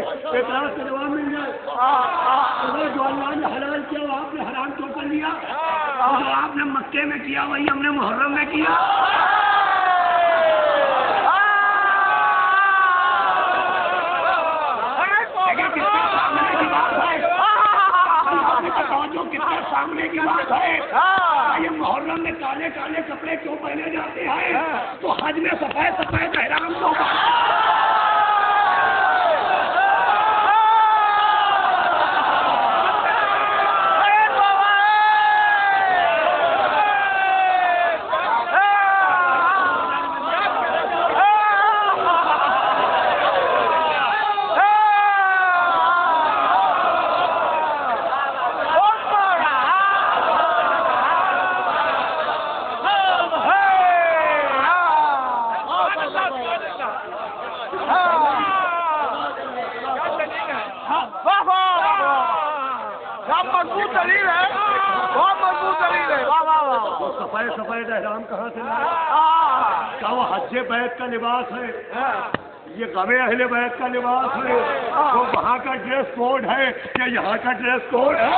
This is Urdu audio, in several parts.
کے اعتراض کا جواب مل جائے. اگر جو اللہ نے حلال کیا وہ آپ نے حرام کیوں کر لیا؟ جو آپ نے مکے میں کیا وہی ہم نے محرم میں کیا. کتنے سامنے کی بات ہے. یہ محرم میں کالے کالے کپڑے کیوں پہنے جاتے ہیں؟ تو حج میں سفید سفید احرام کیوں سفید احرام کہاں سے لائے؟ کیا وہ حج بیت کا لباس ہے؟ یہ غم اہل بیت کا لباس ہے؟ وہ وہاں کا ڈریس کوڈ ہے یا یہاں کا ڈریس کوڈ ہے؟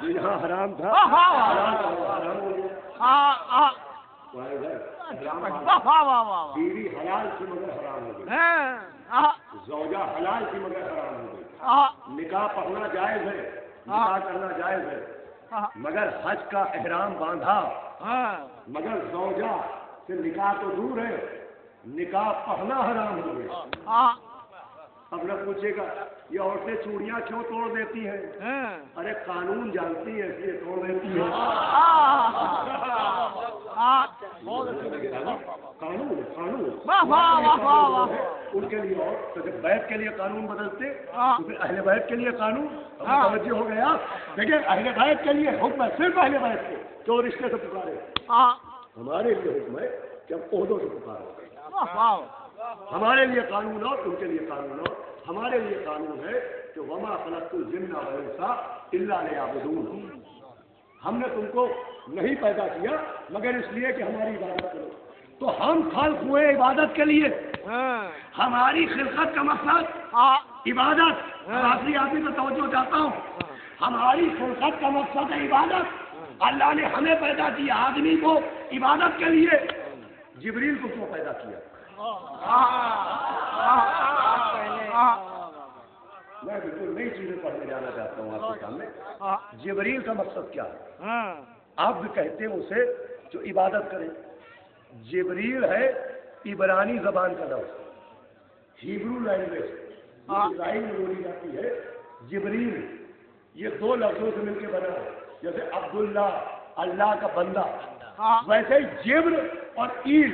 یہاں حرام تھا. بیوی حلال تھی مگر حرام ہو گئی. زوجہ حلال تھی مگر حرام ہو گئی. نکاح پڑھنا جائز ہے, نکاح کرنا جائز ہے, مگر حج کا احرام باندھا. مگر زوجہ سے نکاح تو دور ہے, نکاح پڑھنا حرام ہو گیا. اب نہ پوچھے گا یہ عورتیں چوڑیاں کیوں توڑ دیتی ہیں؟ ارے قانون جانتی ہے اس لیے توڑ دیتی ہے. قانون ان کے لیے. اور تو جب بیت کے لیے قانون بدلتے تو پھر اہل بیت کے لیے قانون توجہ ہو گیا. دیکھیں اہل بیت کے لیے حکم ہے صرف اہل بیت کے جو رشتے سے پکارے. ہمارے لیے حکم ہے کہ ہم عہدوں سے پکارے. ہمارے لیے قانون اور ان کے لیے قانون اور. ہمارے لیے قانون ہے کہ وما خلقت الجن والانس الا لیعبدون. ہم نے تم کو نہیں پیدا کیا مگر اس لیے کہ ہماری عبادت کرو. تو ہم خلق ہوئے عبادت کے لیے. ہماری خلقت کا مقصد عبادت. آخری آدمی میں توجہ چاہتا ہوں. ہماری خلقت کا مقصد ہے عبادت. اللہ نے ہمیں پیدا کیا آدمی کو عبادت کے لیے. جبریل کو کیوں پیدا کیا؟ میں بالکل نئی چیزیں پڑھنے جانا چاہتا ہوں آپ کے سامنے. جبریل کا مقصد کیا ہے؟ آپ بھی کہتے ہیں اسے جو عبادت کرے. جبریل ہے عبرانی زبان کا لفظ, ہیبرو لینگویج اسرائیل میں بولی جاتی ہے. جبریل یہ دو لفظوں سے مل کے بنا ہے. جیسے عبداللہ اللہ کا بندہ, ویسے ہی جبر اور عید.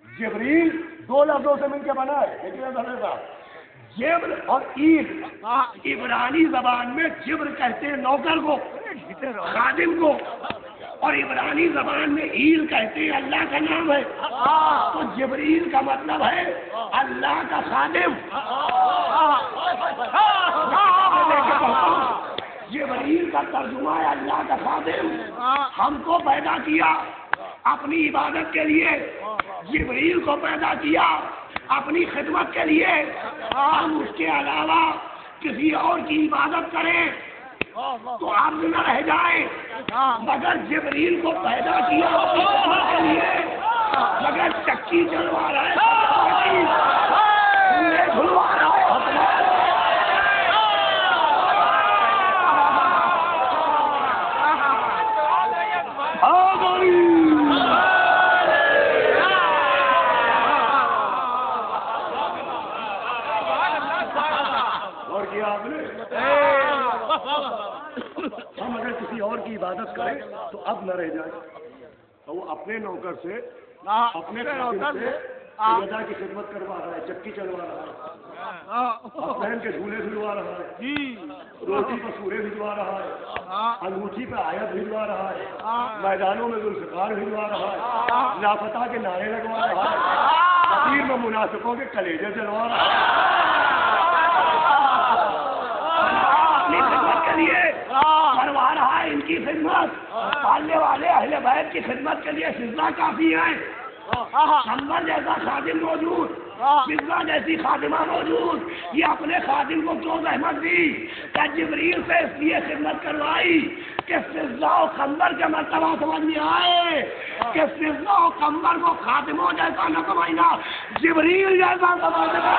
جبریل دو لفظوں سے مل کے بنا ہے. لیکن جبر اور عید عبرانی زبان میں جبر کہتے ہیں نوکر کو, خادم کو, اور عبرانی زبان میں عید کہتے ہیں اللہ کا نام ہے. تو جبریل کا مطلب ہے اللہ کا خادم. جبریل کا ترجمہ ہے اللہ کا خادم. ہم کو پیدا کیا اپنی عبادت کے لیے, جبریل کو پیدا کیا اپنی خدمت کے لیے. ہم اس کے علاوہ کسی اور کی عبادت کریں تو آپ نہ رہ جائیں. مگر جبریل کو پیدا کیا اپنی خدمت کے لیے. مگر چکی چلوا رہا ہے, دھلوا رہا ہے. ہم اگر کسی اور کی عبادت کریں تو اب نہ رہ جائے. تو وہ اپنے نوکر سے اپنے نوکر سے خدا کی خدمت کروا رہا ہے, چکی چلوا رہا ہے, بہن کے جھولے بھجوا رہا ہے, روٹی پر سورے بھجوا رہا ہے, انگوٹھی پہ آیت بھجوا رہا ہے, میدانوں میں ذوالفقار بھجوا رہا ہے, لاپتہ کے نعرے لگوا رہا ہے. تقریر میں منافقوں کے کلیجے جلوا رہا ہے. اپنی خدمت کے لیے کروا رہا ہے ان کی خدمت. پالنے والے اہل بیت کی خدمت کے لیے سجدہ کافی ہے. سمبر جیسا خادم موجود, سجدہ جیسی خادمہ موجود, یہ اپنے خادم کو کیوں زحمت دی کہ جبریل سے اس لیے خدمت کروائی کہ سجدہ و خمبر کے مرتبہ سمجھ میں آئے کہ سجدہ و خمبر کو خادموں جیسا نہ سمجھنا, جبریل جیسا سمجھنا.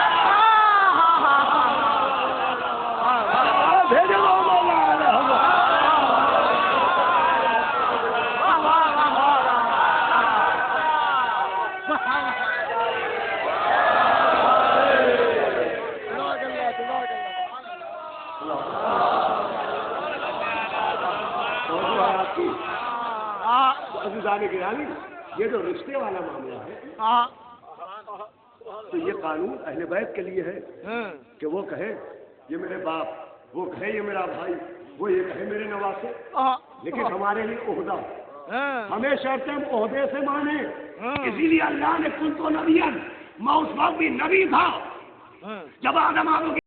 یہ جو رشتے والا معاملہ ہے تو یہ قانون اہل بیت کے لیے ہے کہ وہ کہے یہ میرے باپ, وہ کہے یہ میرا بھائی, وہ یہ کہے میرے نواسے, لیکن ہمارے لیے عہدہ ہمیں شرط ہم عہدے سے مانے. اسی لیے اللہ نے کن تو نبی, میں اس وقت بھی نبی تھا جب آدم آدم